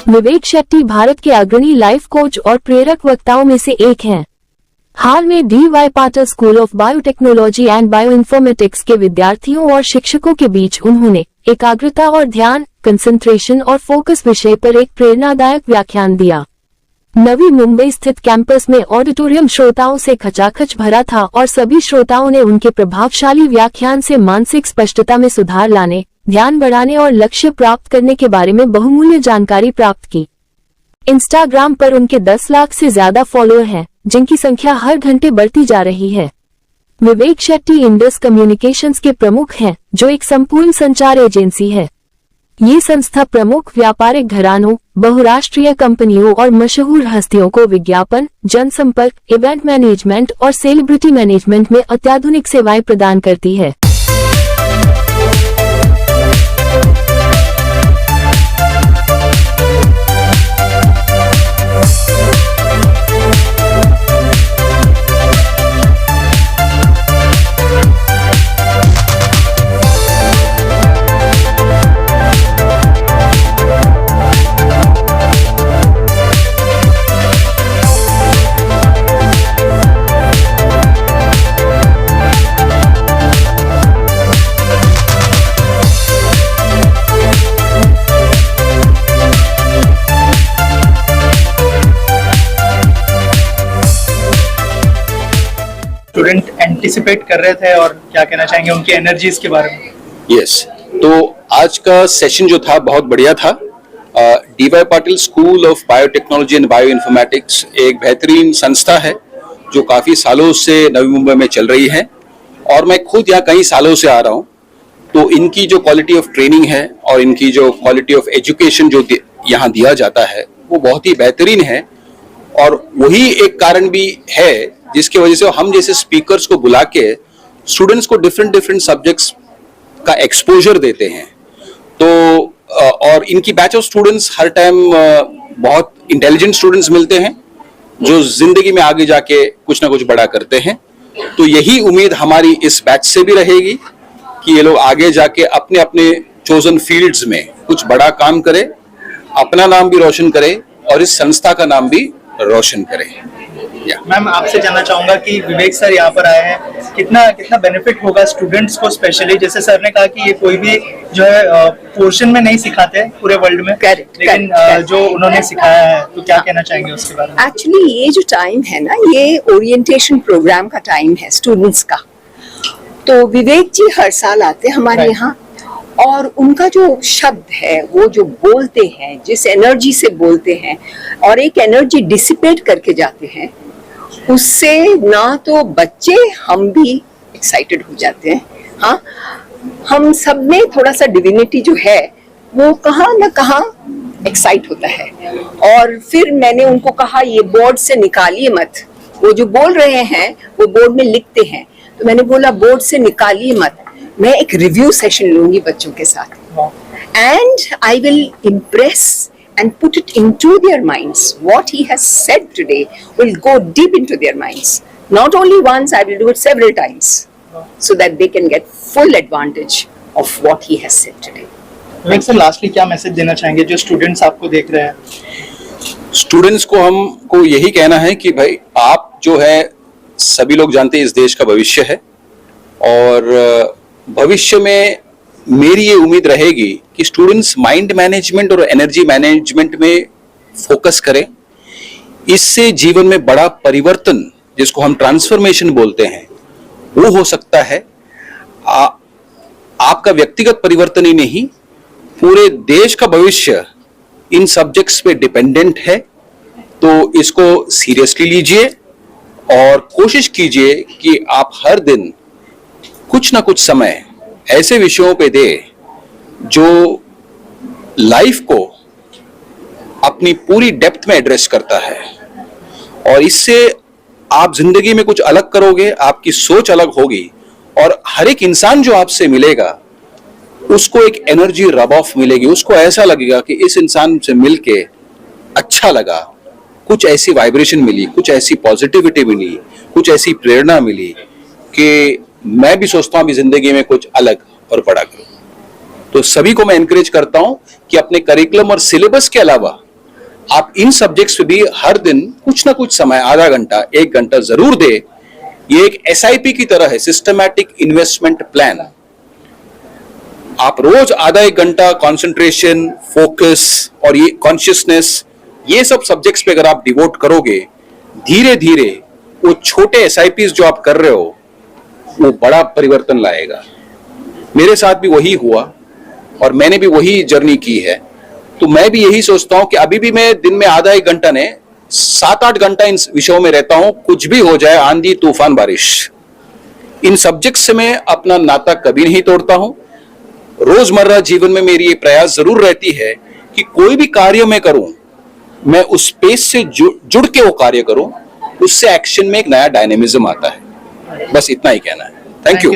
विवेक शेट्टी भारत के अग्रणी life coach और प्रेरक वक्ताओं में से एक हैं। हाल में D.Y.. Patil school of biotechnology and bioinformatics के विद्यार्थियों और शिक्षकों के बीच उन्होंने एकाग्रता और ध्यान, कंसंट्रेशन और फोकस विषय पर एक प्रेरणादायक व्याख्यान दिया। नवी मुंबई स्थित कैंपस में ऑडिटोरियम श्रोताओं से खचाखच भरा था और सभी श्रोताओं ने उनके प्रभावशाली व्याख्यान से मानसिक स्पष्टता में सुधार लाने, ध्यान बढ़ाने और लक्ष्य प्राप्त करने के बारे में बहुमूल्य जानकारी प्राप्त की। इंस्टाग्राम पर उनके 10 लाख से ज्यादा फॉलोअर हैं, जिनकी संख्या हर घंटे बढ़ती जा रही है। विवेक शेट्टी इंडस कम्युनिकेशंस के प्रमुख हैं, जो एक संपूर्ण संचार एजेंसी है। ये संस्था प्रमुख व्यापारिक घरानों, बहुराष्ट्रीय कंपनियों और मशहूर हस्तियों को विज्ञापन, जनसंपर्क, इवेंट मैनेजमेंट और सेलिब्रिटी मैनेजमेंट में अत्याधुनिक सेवाएं प्रदान करती है। स्टूडेंट एंटिसिपेट कर रहे थे और क्या कहना चाहेंगे उनकी एनर्जीज के बारे में? यस, तो आज का सेशन जो था बहुत बढ़िया था। D.Y.. Patil school of biotechnology and bioinformatics एक बेहतरीन संस्था है जो काफी सालों से नवी मुंबई में चल रही है और मैं खुद यहाँ कई सालों से आ रहा हूँ। तो इनकी जो क्वालिटी ऑफ ट्रेनिंग है और इनकी जो क्वालिटी ऑफ एजुकेशन जो यहाँ दिया जाता है वो बहुत ही बेहतरीन है और वही एक कारण भी है जिसकी वजह से हम जैसे स्पीकर्स को बुला के स्टूडेंट्स को डिफरेंट सब्जेक्ट्स का एक्सपोजर देते हैं। तो और इनकी batch of students her time बहुत इंटेलिजेंट स्टूडेंट्स मिलते हैं जो जिंदगी में आगे जाके कुछ ना कुछ बड़ा करते हैं। तो यही उम्मीद हमारी इस बैच से भी रहेगी कि ये लोग आगे जाके अपने अपने चोजन फील्ड्स में कुछ बड़ा काम करें, अपना नाम भी रोशन करें और इस संस्था का नाम भी रोशन करें। मैम, आपसे जानना चाहूंगा कि विवेक सर यहाँ पर आए हैं, कितना बेनिफिट होगा स्टूडेंट्स को, स्पेशली जैसे सर ने कहा कि ये कोई भी जो है पोर्शन में नहीं सिखाते पूरे वर्ल्ड में, लेकिन जो उन्होंने सिखाया है, तो क्या कहना चाहेंगे उसके बारे में? एक्चुअली ये जो टाइम है ना, ये ओरिएंटेशन प्रोग्राम का टाइम है स्टूडेंट्स का। तो विवेक जी हर साल आते हैं हमारे यहाँ और उनका जो शब्द है, वो जो बोलते हैं, जिस एनर्जी से बोलते हैं और एक एनर्जी डिसिपेट करके जाते हैं, उससे ना तो बच्चे, हम भी एक्साइटेड हो जाते हैं। हाँ, हम सब में थोड़ा सा डिविनिटी जो है वो कहाँ न कहाँ एक्साइट होता है। और फिर मैंने उनको कहा ये बोर्ड से निकालिए मत, वो जो बोल रहे हैं वो बोर्ड में लिखते हैं, तो मैंने बोला बोर्ड से निकालिए मत, मैं एक रिव्यू सेशन लूंगी बच्चों के साथ and I will impress and put it into their minds. What he has said today will go deep into their minds. Not only once, I will do it several times so that they can get full advantage of what he has said today. Vivek sir, lastly क्या message देना चाहेंगे जो students आपको देख रहे हैं? Students को हमको यही कहना है कि भाई आप जो है, सभी लोग जानते हैं इस देश का भविष्य है और भविष्य में मेरी ये उम्मीद रहेगी कि स्टूडेंट्स माइंड मैनेजमेंट और एनर्जी मैनेजमेंट में फोकस करें। इससे जीवन में बड़ा परिवर्तन, जिसको हम ट्रांसफॉर्मेशन बोलते हैं, वो हो सकता है। आपका व्यक्तिगत परिवर्तन ही नहीं, पूरे देश का भविष्य इन सब्जेक्ट्स पे डिपेंडेंट है। तो इसको सीरियसली लीजिए और कोशिश कीजिए कि आप हर दिन कुछ ना कुछ समय ऐसे विषयों पे दे जो लाइफ को अपनी पूरी डेप्थ में एड्रेस करता है और इससे आप जिंदगी में कुछ अलग करोगे, आपकी सोच अलग होगी और हर एक इंसान जो आपसे मिलेगा उसको एक एनर्जी रब ऑफ मिलेगी। उसको ऐसा लगेगा कि इस इंसान से मिलके अच्छा लगा, कुछ ऐसी वाइब्रेशन मिली, कुछ ऐसी पॉजिटिविटी मिली, कुछ ऐसी प्रेरणा मिली कि मैं भी सोचता हूं अभी जिंदगी में कुछ अलग और बड़ा करूं। तो सभी को मैं एनकरेज करता हूं कि अपने करिकुलम और सिलेबस के अलावा आप इन सब्जेक्ट्स पे भी हर दिन कुछ ना कुछ समय, आधा घंटा 1 घंटा जरूर दे। ये एक SIP की तरह है, सिस्टमैटिक इन्वेस्टमेंट प्लान। आप रोज आधा 1 घंटा कंसंट्रेशन, फोकस और ये कॉन्शियसनेस, ये सब सब्जेक्ट्स पे अगर आप डिवोट करोगे, धीरे धीरे वो छोटे SIPs जो आप कर रहे हो वो बड़ा परिवर्तन लाएगा। मेरे साथ भी वही हुआ और मैंने भी वही जर्नी की है। तो मैं भी यही सोचता हूं कि अभी भी मैं दिन में आधा 1 घंटा ने 7-8 घंटा इन विषयों में रहता हूं। कुछ भी हो जाए, आंधी तूफान बारिश, इन सब्जेक्ट्स से मैं अपना नाता कभी नहीं तोड़ता हूं। रोजमर्रा जीवन में मेरी ये प्रयास जरूर रहती है कि कोई भी कार्य मैं करूं, मैं उस स्पेस से जुड़ के वो कार्य करूं, उससे एक्शन में एक नया डायनेमिज्म आता है। बस इतना ही कहना है। Thank you.